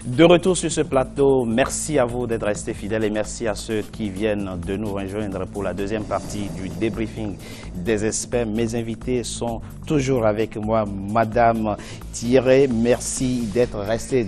De retour sur ce plateau, merci à vous d'être restés fidèles et merci à ceux qui viennent de nous rejoindre pour la deuxième partie du débriefing des experts. Mes invités sont toujours avec moi, Madame Thierry. Merci d'être resté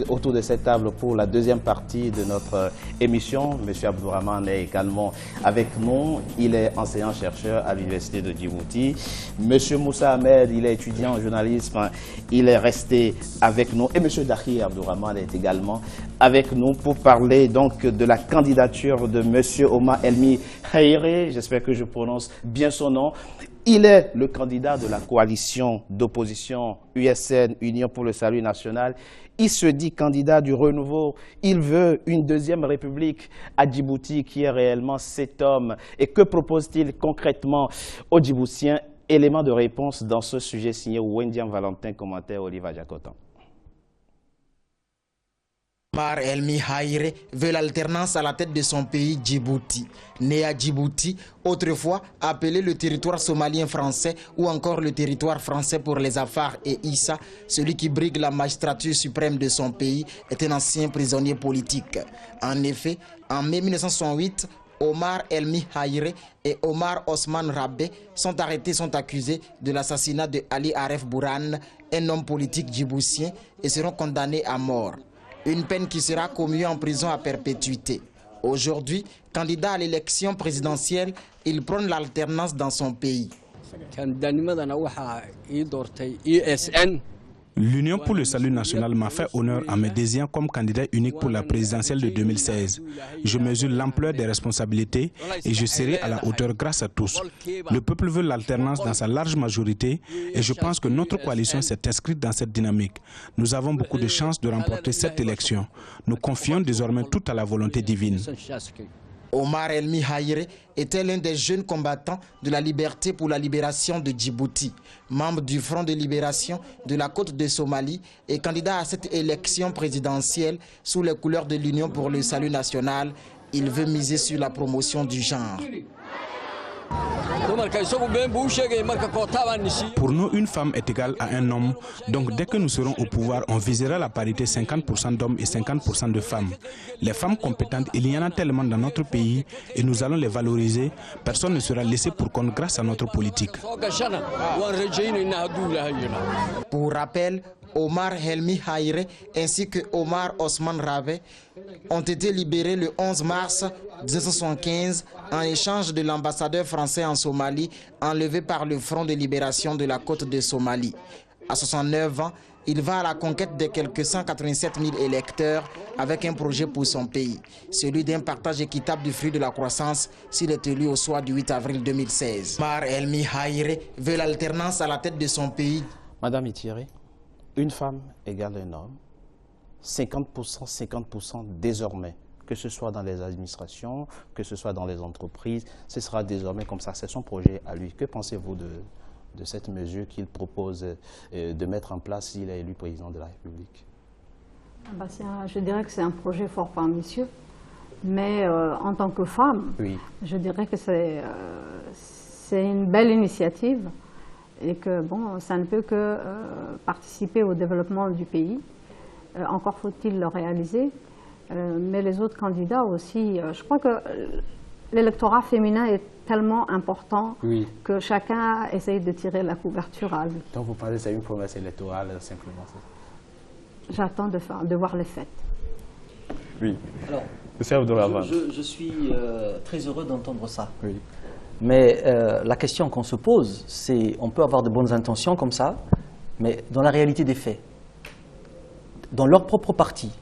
autour de cette table pour la deuxième partie de notre émission. Monsieur Abdourahmane est également avec nous. Il est enseignant-chercheur à l'Université de Djibouti. Monsieur Moussa Ahmed, il est étudiant en journalisme. Il est resté avec nous. Et Monsieur Dakhir Abdourahmane est également avec nous pour parler donc de la candidature de Monsieur Omar Elmi Haïré. J'espère que je prononce bien son nom. Il est le candidat de la coalition d'opposition USN, Union pour le Salut National. Il se dit candidat du renouveau. Il veut une deuxième république à Djibouti qui est réellement cet homme. Et que propose-t-il concrètement aux Djiboutiens? Élément de réponse dans ce sujet signé Wendian Valentin, commentaire Oliva Jacotan. Omar Elmi Haïré veut l'alternance à la tête de son pays Djibouti. Né à Djibouti, autrefois appelé le territoire somalien français ou encore le territoire français pour les Afars et Issa, celui qui brigue la magistrature suprême de son pays est un ancien prisonnier politique. En effet, en mai 1968, Omar Elmi Haïré et Omar Osman Rabé sont accusés de l'assassinat de Ali Aref Bourane, un homme politique djiboutien, et seront condamnés à mort. Une peine qui sera commuée en prison à perpétuité. Aujourd'hui, candidat à l'élection présidentielle, il prône l'alternance dans son pays. L'Union pour le Salut National m'a fait honneur en me désignant comme candidat unique pour la présidentielle de 2016. Je mesure l'ampleur des responsabilités et je serai à la hauteur grâce à tous. Le peuple veut l'alternance dans sa large majorité et je pense que notre coalition s'est inscrite dans cette dynamique. Nous avons beaucoup de chances de remporter cette élection. Nous confions désormais tout à la volonté divine. Omar Elmi Haïré était l'un des jeunes combattants de la liberté pour la libération de Djibouti, membre du Front de libération de la côte de Somalie et candidat à cette élection présidentielle sous les couleurs de l'Union pour le Salut National. Il veut miser sur la promotion du genre. Pour nous, une femme est égale à un homme. Donc dès que nous serons au pouvoir, on visera la parité 50% d'hommes et 50% de femmes. Les femmes compétentes, il y en a tellement dans notre pays et nous allons les valoriser. Personne ne sera laissé pour compte grâce à notre politique. Pour rappel, Omar Elmi Haïré ainsi que Omar Osman Rabé ont été libérés le 11 mars 1975 en échange de l'ambassadeur français en Somalie enlevé par le Front de libération de la côte de Somalie. À 69 ans, il va à la conquête de quelques 187 000 électeurs avec un projet pour son pays, celui d'un partage équitable du fruit de la croissance s'il est élu au soir du 8 avril 2016. Omar Elmi Haïré veut l'alternance à la tête de son pays. Madame Thierry, une femme égale un homme, 50%, 50% désormais, que ce soit dans les administrations, que ce soit dans les entreprises, ce sera désormais comme ça, c'est son projet à lui. Que pensez-vous de cette mesure qu'il propose de mettre en place s'il est élu président de la République? Je dirais que c'est un projet fort ambitieux, mais en tant que femme, oui, je dirais que c'est une belle initiative. Et que bon, ça ne peut que participer au développement du pays. Encore faut-il le réaliser. Mais les autres candidats aussi, je crois que l'électorat féminin est tellement important, oui, que chacun essaye de tirer la couverture à lui. Donc vous parlez, c'est une promesse électorale simplement? J'attends de voir les faits. Oui. Alors, je suis très heureux d'entendre ça. Oui. Mais la question qu'on se pose, c'est on peut avoir de bonnes intentions comme ça, mais dans la réalité des faits, dans leur propre parti,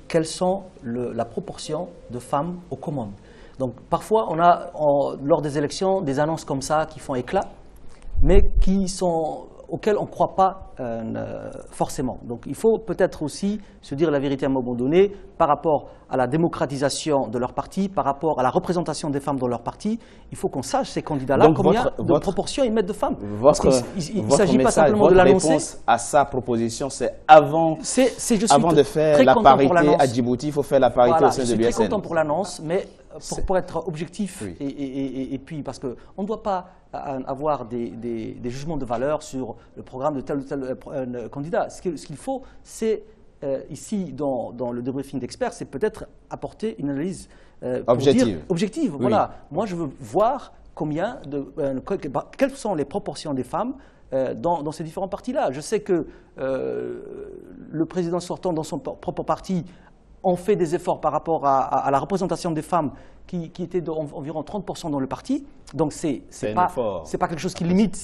quelles sont la proportion de femmes aux commandes? Donc parfois, on a lors des élections des annonces comme ça qui font éclat, mais auxquelles on ne croit pas forcément. Donc il faut peut-être aussi se dire la vérité à un moment donné par rapport à la démocratisation de leur parti, par rapport à la représentation des femmes dans leur parti. Il faut qu'on sache ces candidats-là combien de proportions ils mettent de femmes. Il ne s'agit pas simplement de l'annoncer. Votre réponse à sa proposition, c'est avant de faire la parité à Djibouti, il faut faire la parité au sein de l'USN. Je suis très content pour l'annonce, mais pour être objectif, oui, et puis parce qu'on ne doit pas avoir des jugements de valeur sur le programme de tel ou tel candidat. Ce qu'il faut, c'est ici, dans le débriefing d'experts, c'est peut-être apporter une analyse objective. Oui. Voilà. Moi, je veux voir quelles sont les proportions des femmes dans ces différents partis-là. Je sais que le président sortant dans son propre parti ont fait des efforts par rapport à la représentation des femmes qui était d'environ 30% dans le parti. Donc, c'est pas quelque chose qui limite,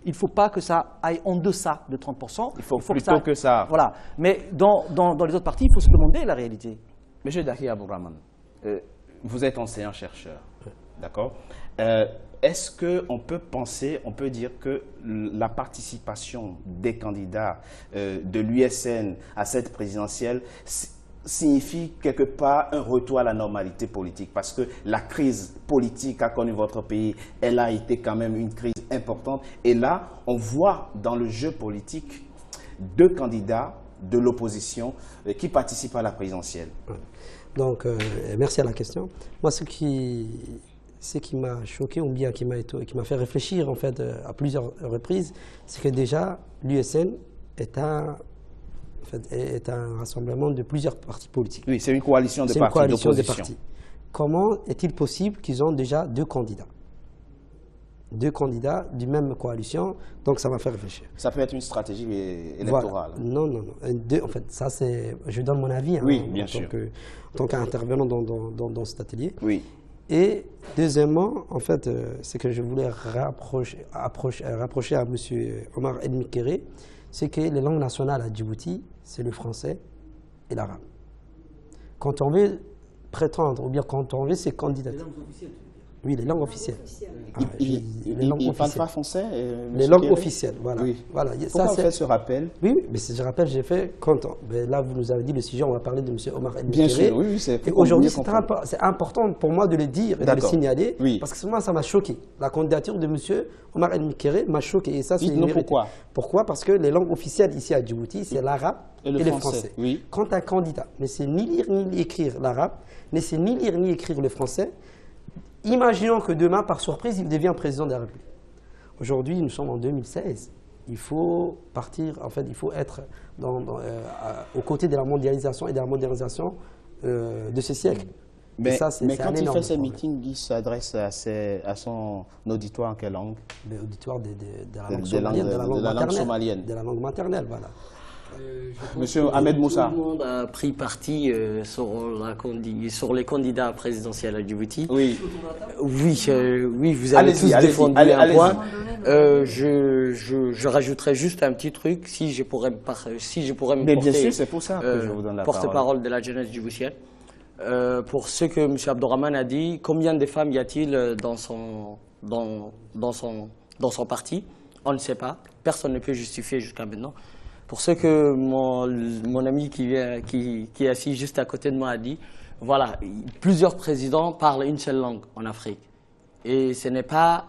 il ne faut pas que ça aille en deçà de 30%. Il faut plutôt que ça... Voilà. Mais dans les autres partis, il faut se demander la réalité. Monsieur Daki Abdourahmane, vous êtes enseignant-chercheur, d'accord? Est-ce qu'on peut penser, on peut dire que la participation des candidats de l'USN à cette présidentielle signifie quelque part un retour à la normalité politique? Parce que la crise politique qu'a connue votre pays, elle a été quand même une crise importante. Et là, on voit dans le jeu politique 2 candidats de l'opposition qui participent à la présidentielle. Donc, merci à la question. Moi, ce qui m'a choqué ou bien qui m'a fait réfléchir en fait à plusieurs reprises, c'est que déjà l'USN est un rassemblement de plusieurs partis politiques. Oui, c'est une coalition de partis d'opposition. Comment est-il possible qu'ils ont déjà 2 candidats? 2 candidats d'une même coalition, donc ça m'a fait réfléchir. Ça peut être une stratégie électorale. Voilà. Non. En fait, ça c'est, je donne mon avis bien sûr. En tant qu'intervenant dans cet atelier. Oui. Et deuxièmement, en fait, c'est que je voulais rapprocher à M. Omar El Mikere, c'est que les langues nationales à Djibouti, c'est le français et l'arabe. Quand on veut prétendre, ou bien quand on veut se candidater. Les langues officielles, tu veux dire? Oui, les langues officielles. Il ne parle pas français? Les langues officielles, voilà. Oui. Voilà. Pourquoi on fait ce rappel? Oui, mais ce rappel, j'ai fait quand là, vous nous avez dit le sujet, on va parler de M. Omar El Mikere. Bien sûr, oui, c'est aujourd'hui, c'est important pour moi de le dire et de le signaler, parce que moi, ça m'a choqué. La candidature de M. Omar El Mikere m'a choqué. Et ça, c'est une vérité. Pourquoi? Pourquoi? Parce que les langues officielles ici à Djibouti, c'est l'arabe et le français. Oui. Quand un candidat ne sait ni lire ni écrire l'arabe, ne sait ni lire ni écrire le français, imaginons que demain, par surprise, il devient président de la République. Aujourd'hui, nous sommes en 2016. Il faut partir, en fait, il faut être aux côtés de la mondialisation et de la modernisation de ce siècle. Mais quand il fait ses meetings, il s'adresse à son auditoire en quelle langue? L'auditoire de la langue somalienne. De la langue maternelle, voilà. Monsieur Ahmed Moussa. Tout le monde a pris parti sur les candidats présidentiels à Djibouti. Oui. Oui, vous avez tous défendu un point. Je rajouterais juste un petit truc, si je pourrais me porter. Bien sûr, c'est pour ça que je vous donne la parole. Porte-parole de la jeunesse djiboutienne. Pour ce que M. Abdourahmane a dit, combien de femmes y a-t-il dans son parti? On ne sait pas. Personne ne peut justifier jusqu'à maintenant. Pour ce que mon ami qui est assis juste à côté de moi a dit, voilà, plusieurs présidents parlent une seule langue en Afrique. Et ce n'est pas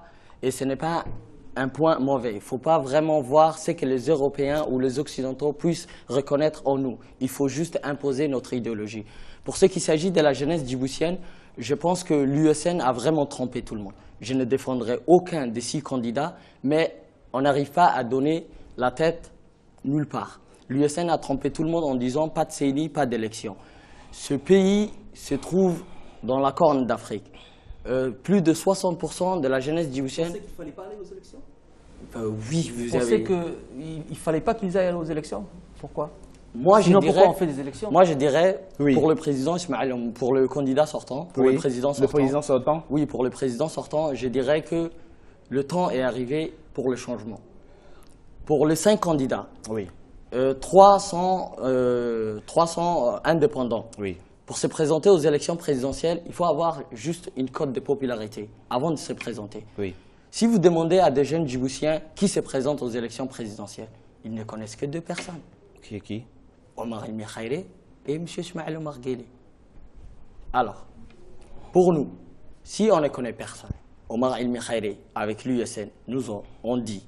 un point mauvais. Il ne faut pas vraiment voir ce que les Européens ou les Occidentaux puissent reconnaître en nous. Il faut juste imposer notre idéologie. Pour ce qui s'agit de la jeunesse djiboutienne, je pense que l'USN a vraiment trompé tout le monde. Je ne défendrai aucun des 6 candidats, mais on n'arrive pas à donner la tête nulle part. L'USN a trompé tout le monde en disant pas de CENI, pas d'élection. Ce pays se trouve dans la corne d'Afrique. Plus de 60% de la jeunesse djiboutienne... Vous pensez qu'il ne fallait pas aller aux élections? Oui, vous pensez qu'il ne fallait pas qu'ils aillent aux élections? Pourquoi? Sinon, pourquoi on fait des élections? Moi, je dirais, pour le président Ismaël, pour le candidat sortant, pour le président sortant. Oui, pour le président sortant, je dirais que le temps est arrivé pour le changement. Pour les 5 candidats, 300 indépendants. Oui. Pour se présenter aux élections présidentielles, il faut avoir juste une cote de popularité avant de se présenter. Oui. Si vous demandez à des jeunes djiboutiens qui se présentent aux élections présidentielles, ils ne connaissent que 2 personnes. Qui? Omar El Mikere et M. Ismaël Omar Guelleh. Alors, pour nous, si on ne connaît personne, Omar El Mikere avec l'USN nous ont dit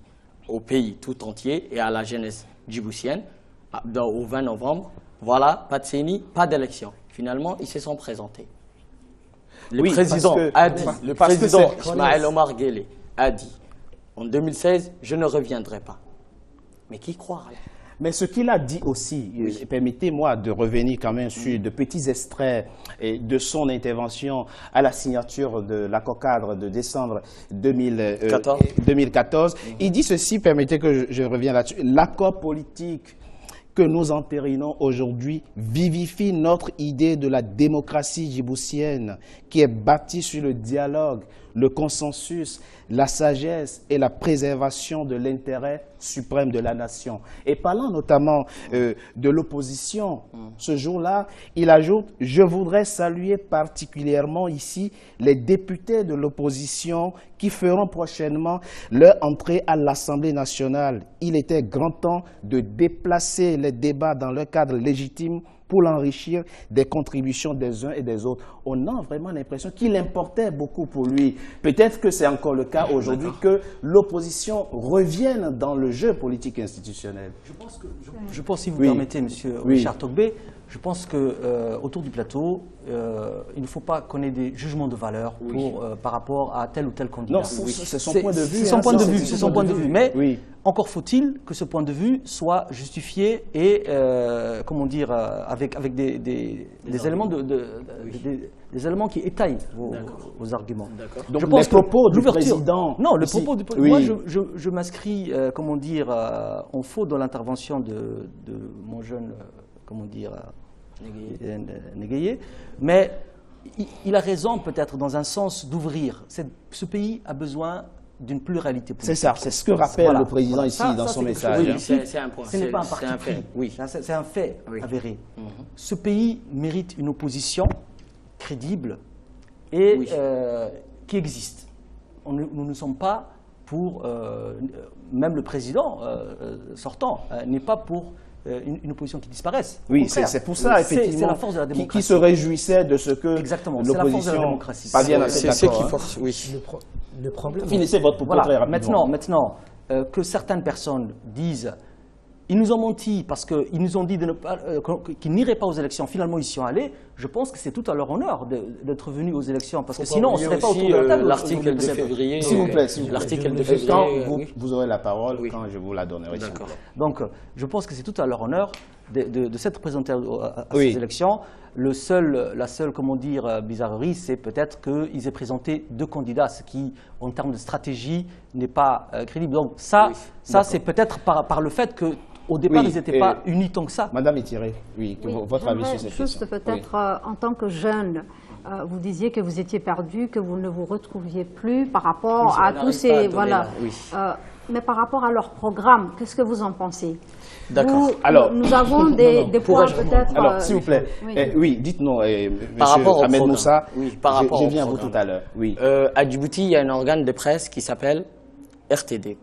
au pays tout entier et à la jeunesse djiboutienne, au 20 novembre, voilà, pas de CENI, pas d'élection. Finalement, ils se sont présentés. Le président Ismaël Omar Guelleh a dit, en 2016, je ne reviendrai pas. Mais qui croit? Mais ce qu'il a dit aussi, permettez-moi de revenir quand même sur de petits extraits de son intervention à la signature de l'accord cadre de décembre 2014. Il dit ceci, permettez que je revienne là-dessus. L'accord politique que nous entérinons aujourd'hui vivifie notre idée de la démocratie djiboutienne qui est bâtie sur le dialogue, le consensus, la sagesse et la préservation de l'intérêt suprême de la nation. Et parlant notamment de l'opposition, ce jour-là, il ajoute « Je voudrais saluer particulièrement ici les députés de l'opposition qui feront prochainement leur entrée à l'Assemblée nationale. Il était grand temps de déplacer les débats dans leur cadre légitime pour l'enrichir des contributions des uns et des autres. » On a vraiment l'impression qu'il importait beaucoup pour lui. Peut-être que c'est encore le cas aujourd'hui que l'opposition revienne dans le jeu politique institutionnel. Je pense, si vous permettez, M. Richard Togbé, je pense qu'autour du plateau, il ne faut pas qu'on ait des jugements de valeur par rapport à tel ou tel candidat. Non, c'est son point de vue. C'est son point de vue, c'est son point de vue. Mais encore faut-il que ce point de vue soit justifié et, comment dire, avec des éléments des éléments qui étayent vos arguments. Donc je pense les propos du président... Non, le propos du président... Moi, je m'inscris, comment dire, en faux dans l'intervention de mon jeune... comment dire, Néguéyé, mais il a raison peut-être dans un sens d'ouvrir. Ce pays a besoin d'une pluralité politique. C'est ça, c'est ce que rappelle le président ici dans son message. Oui, c'est un point. Ce n'est pas un parti pris, c'est un fait avéré. Ce pays mérite une opposition crédible et qui existe. Nous ne sommes pas pour, même le président sortant n'est pas pour une opposition qui disparaisse. Oui, c'est pour ça, effectivement, c'est la force de la démocratie. Qui se réjouissait de ce que l'opposition parvienne à cet accord. C'est ce qui force, le problème. Finissez votre propos très rapidement. Maintenant, que certaines personnes disent ils nous ont menti parce qu'ils nous ont dit qu'ils n'iraient pas aux élections. Finalement, ils y sont allés. Je pense que c'est tout à leur honneur d'être venus aux élections. Parce que sinon, on ne serait pas autour de la table. L'article de février. S'il vous plaît. L'article de février. Vous aurez la parole quand je vous la donnerai. D'accord. Donc, je pense que c'est tout à leur honneur de s'être présentés à ces élections. La seule, comment dire, bizarrerie, c'est peut-être qu'ils aient présenté 2 candidats, ce qui, en termes de stratégie, n'est pas crédible. Donc ça c'est peut-être par le fait que au départ, ils n'étaient pas unis tant que ça. Madame Ethiré, votre avis sur cette question. Juste peut-être, en tant que jeune, vous disiez que vous étiez perdu, que vous ne vous retrouviez plus par rapport à tous ces... Voilà. Mais par rapport à leur programme, qu'est-ce que vous en pensez? D'accord. Alors, nous avons des points peut-être... Alors, s'il vous plaît, dites-nous, monsieur Ahmed Moussa, je viens à vous tout à l'heure. À Djibouti, il y a un organe de presse qui s'appelle RTD.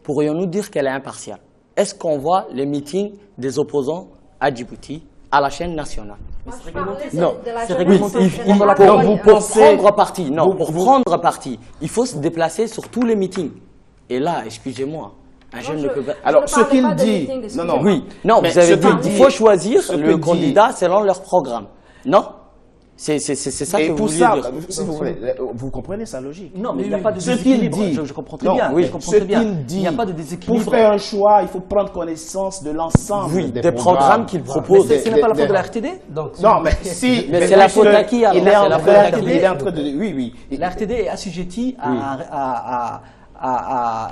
Pourrions-nous dire qu'elle est impartiale? Est-ce qu'on voit les meetings des opposants à Djibouti à la chaîne nationale? Non, c'est réglementé. Pour prendre parti, il faut se déplacer sur tous les meetings. Et là, excusez-moi, un jeune ne peut pas... Alors, ce qu'il dit... vous avez dit qu'il faut choisir le candidat selon leur programme. Non? C'est ça que vous voulez dire. S'il vous plaît, vous comprenez sa logique. Non, mais il n'y a pas de déséquilibre. Je comprends très bien. Il n'y a pas de déséquilibre. Pour faire un choix, il faut prendre connaissance de l'ensemble des programmes qu'il propose. Ce n'est pas la faute de la RTD? Non, mais si... Mais c'est la faute à qui? Il est en train de... Oui. La RTD est assujettie à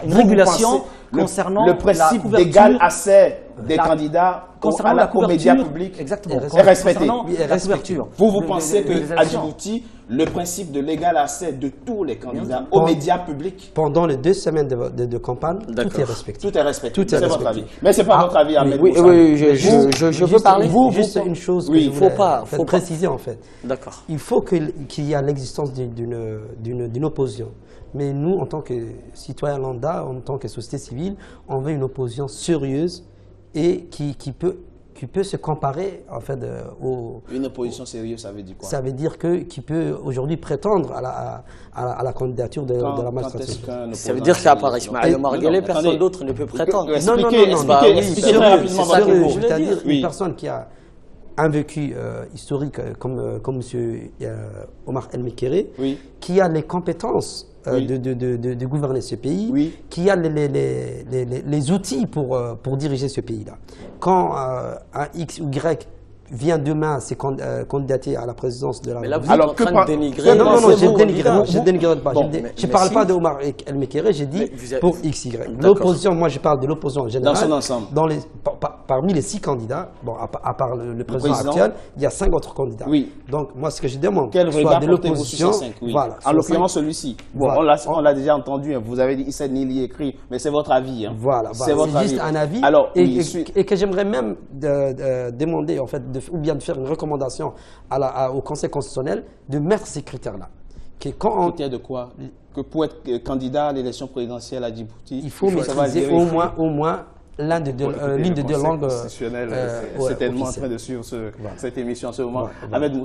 une régulation concernant le principe d'égal accès des candidats aux médias publics. Exactement. Est respecté. La couverture. Vous pensez qu'à Djibouti, le principe de l'égal accès de tous les candidats aux médias publics... Pendant les 2 semaines de campagne, tout est respecté. Tout est respecté. C'est votre avis. Mais ce n'est pas votre avis, Ahmed Moussa. Oui, je veux parler. Juste une chose que je voulais préciser en fait. D'accord. Il faut qu'il y ait l'existence d'une opposition. Mais nous, en tant que citoyens lambda, en tant que société civile, on veut une opposition sérieuse et qui peut se comparer en fait Une opposition sérieuse, ça veut dire quoi? Ça veut dire qui peut aujourd'hui prétendre à la candidature de la magistrature. Ça veut dire qu'à part Ismaël Omar Guelleh, personne d'autre ne peut prétendre. Expliquez très rapidement votre propos. C'est-à-dire une personne qui a un vécu historique comme M. Omar El Mekere, qui a les compétences de gouverner ce pays, qui a les outils pour diriger ce pays-là. Quand un X ou Y vient demain se candidater à la présidence de la République. Alors que par dénigrer. Non, je ne dénigre pas. Je ne parle pas de Omar El Mekere, j'ai dit pour XY. L'opposition, moi je parle de l'opposition en général. Dans son ensemble. Parmi les 6 candidats, bon, à part le président actuel, il y a 5 autres candidats. Oui. Donc moi ce que je demande, quel soit de l'opposition. Voilà, en l'occurrence celui-ci. Bon, on l'a déjà entendu, vous avez dit Issa Nili écrit, mais c'est votre avis. Hein. Voilà, c'est juste un avis. Alors, et que j'aimerais même demander en fait ou bien de faire une recommandation au Conseil constitutionnel de mettre ces critères-là. Critères de quoi? Que pour être candidat à l'élection présidentielle à Djibouti, il faut maîtriser au moins l'une des deux langues constitutionnelles. C'est tellement en train de suivre cette émission en ce moment.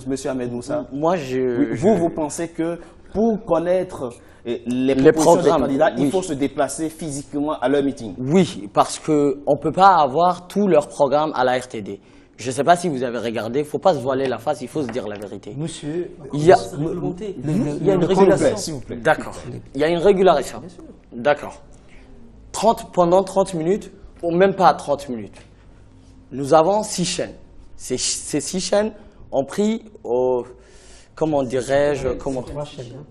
Monsieur Ahmed Moussa, vous pensez que pour connaître les programmes des candidats, il faut se déplacer physiquement à leur meeting? Oui, parce qu'on ne peut pas avoir tous leurs programmes à la RTD. Je ne sais pas si vous avez regardé, il ne faut pas se voiler la face, il faut se dire la vérité. Monsieur, il y a une régulation. S'il vous plaît. D'accord. Il y a une régulation. D'accord. Pendant 30 minutes, ou même pas 30 minutes, nous avons 6 chaînes. Ces 6 chaînes ont pris comment dirais-je,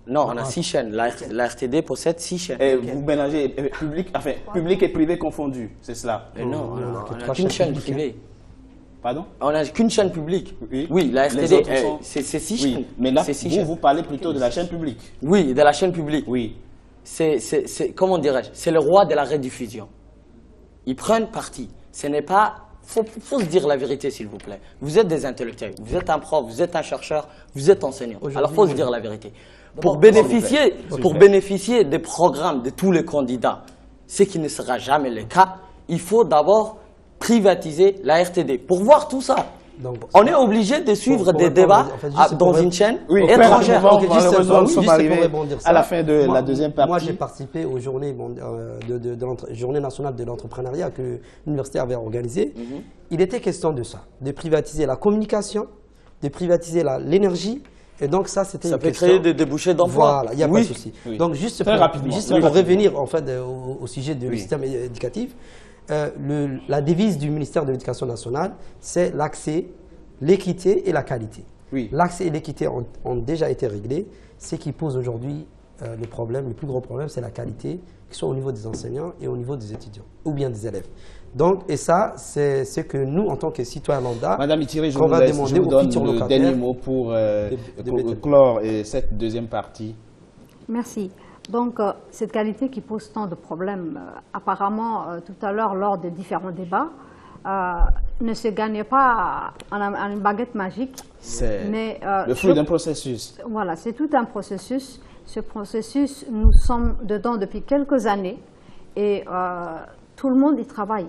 Non, on a 6 chaînes. La RTD possède 6 chaînes. Et vous mélangez public et privé confondus, c'est cela? Non, on n'a qu'une chaîne privée. Pardon? On n'a qu'une chaîne publique. Oui, la RTD, c'est 6 chaînes. Mais là, vous parlez plutôt de la chaîne publique. Oui, de la chaîne publique. Oui. Comment dirais-je? C'est le roi de la rediffusion. Ils prennent parti. Ce n'est pas... Faut se dire la vérité, s'il vous plaît. Vous êtes des intellectuels, vous êtes un prof, vous êtes un chercheur, vous êtes enseignant. Alors, il faut se dire la vérité. Pour bénéficier des programmes de tous les candidats, ce qui ne sera jamais le cas, il faut d'abord privatiser la RTD. Pour voir tout ça, on est obligé de suivre des débats dans une chaîne étrangère. Nous sommes arrivés à la fin de la deuxième partie. Moi, j'ai participé aux journées Journée nationale de l'entrepreneuriat que l'université avait organisée. Il était question de ça, de privatiser la communication, de privatiser l'énergie. Et donc ça, c'était ça peut créer des débouchés d'emploi. Voilà, il n'y a pas de souci. Donc juste pour revenir en fait au sujet du système éducatif, la devise du ministère de l'Éducation nationale, c'est l'accès, l'équité et la qualité. L'accès et l'équité ont déjà été réglés. Ce qui pose aujourd'hui le plus gros problème, c'est la qualité, que ce soit au niveau des enseignants et au niveau des étudiants, ou bien des élèves. Donc, et ça, c'est ce que nous, en tant que citoyens lambda, Madame Itiré, je vous donne le dernier mot pour clore cette deuxième partie. Merci. Donc, cette qualité qui pose tant de problèmes, apparemment, tout à l'heure, lors des différents débats, ne se gagne pas en une baguette magique. C'est le fruit d'un processus. Voilà, c'est tout un processus. Ce processus, nous sommes dedans depuis quelques années et tout le monde y travaille.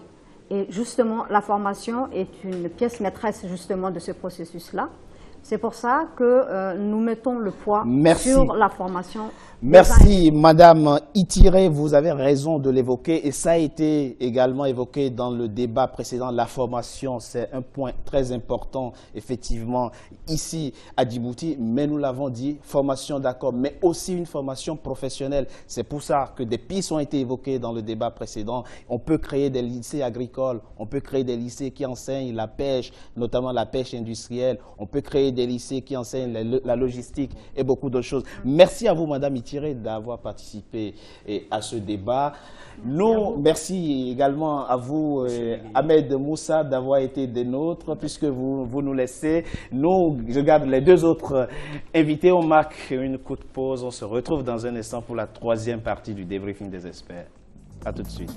Et justement, la formation est une pièce maîtresse justement de ce processus-là. C'est pour ça que nous mettons le poids sur la formation. Merci Madame Itiré, vous avez raison de l'évoquer et ça a été également évoqué dans le débat précédent. La formation, c'est un point très important effectivement ici à Djibouti, mais nous l'avons dit, formation d'accord, mais aussi une formation professionnelle. C'est pour ça que des pistes ont été évoquées dans le débat précédent. On peut créer des lycées agricoles, on peut créer des lycées qui enseignent la pêche, notamment la pêche industrielle, on peut créer des lycées qui enseignent la logistique et beaucoup d'autres choses. Merci à vous Madame Itiré d'avoir participé à ce débat. Merci également à vous, Ahmed Moussa, d'avoir été des nôtres, puisque vous nous laissez. Je garde les deux autres invités. On marque une courte pause. On se retrouve dans un instant pour la troisième partie du débriefing des experts. À tout de suite.